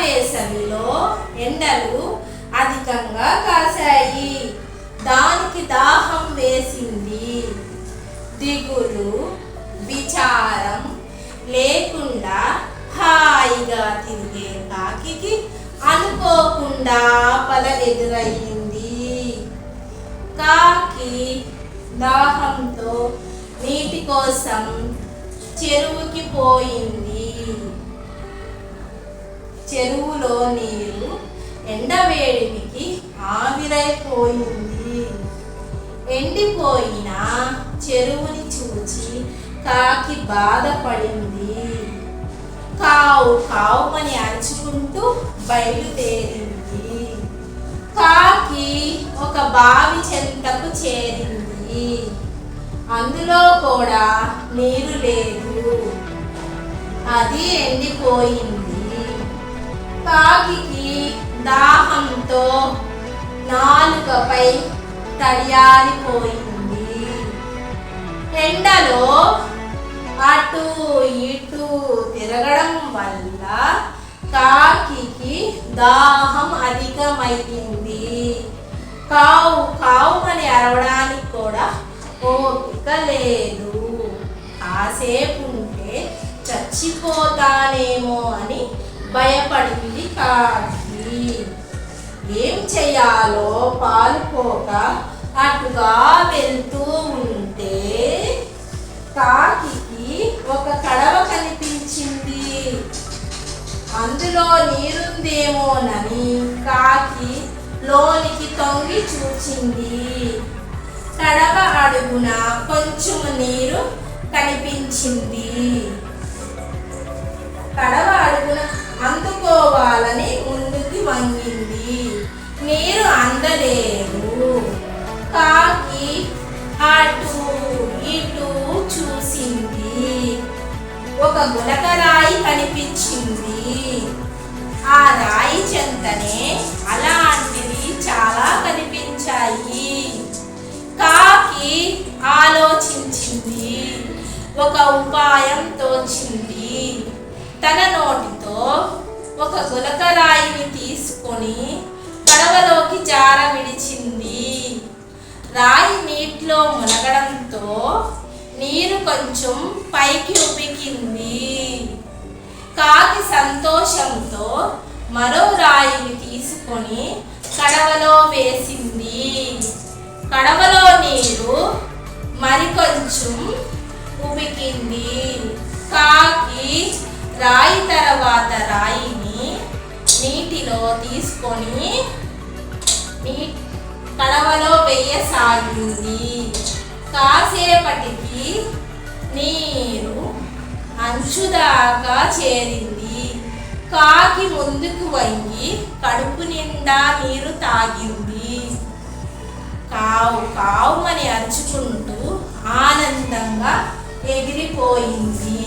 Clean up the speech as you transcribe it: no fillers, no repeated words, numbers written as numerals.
వేసవిలో ఎండలు అధికంగా కాశాయి. దానికి దాహం వేసింది. దిగులు విచారం లేకుండా హాయిగా తిరిగే కాకి అనుకోకుండా పద ఎదురయ్యింది. కాకి దాహంతో నీటి కోసం చెరువుకి పోయింది. చెరువులో నీరు ఎండవేడికి ఆవిరైపోయింది. ఎండిపోయిన చెరువుని చూచి కాకి బాధపడింది. కావు కావుమని అరుచుకుంటూ బయలుదేరింది. కాకి ఒక బావి చెంతకు చేరింది. అందులో కూడా నీరు లేదు, అది ఎండిపోయింది. కాకికి దాహంతో నాలుకపై తడియారిపోయింది. ఎండలో అటు ఇటు తిరగడం వల్ల కాకికి దాహం అధికమైంది. కావు కావుమని అరవడానికి కూడా ఓపిక లేదు. కాసేపు ఉంటే చచ్చిపోతానేమో అని భయపడింది కాకి. ఏం చెయ్యాలో పాలుపోక అటుగా వెళ్తూ ఉంటే కాకి ఒక కడవ కనిపించింది. అందులో నీరుందేమోనని కాకి లోనికి తొంగి చూచింది. కడవ అడుగున కొంచెం నీరు కనిపించింది. కడవ అడుగున అందుకోవాలని ముందుకి వంగింది. నీరు అందలేదు. కాకి అటు ఇటు చూసింది. ఒక గులకరాయి కనిపించింది. ఆ రాయి చెంతనే అలాంటివి చాలా కనిపించాయి. కాకి ఆలోచించింది. ఒక ఉపాయం తోచింది. తన నోటితో ఒక గులకరాయిని తీసుకొని కడవలోకి జార విడిచింది. రాయి నీటిలో మునగడంతో నీరు కొంచెం పైకి ఉబికింది. కాకి సంతోషంతో మరో రాయిని తీసుకొని కడవలో వేసింది. కడవలో నీరు మరికొంచెం ఉబికింది. కాకి రాయి తర్వాత రాయిని నీటిలో తీసుకొని కడవలో వేయసాగింది. కాసేపటికి నీరు అంచుదాకా చేరింది. కాకి ముందుకు వంగి కడుపు నిండా నీరు తాగింది. కావు కావుమని అరుచుకుంటూ ఆనందంగా ఎగిరిపోయింది.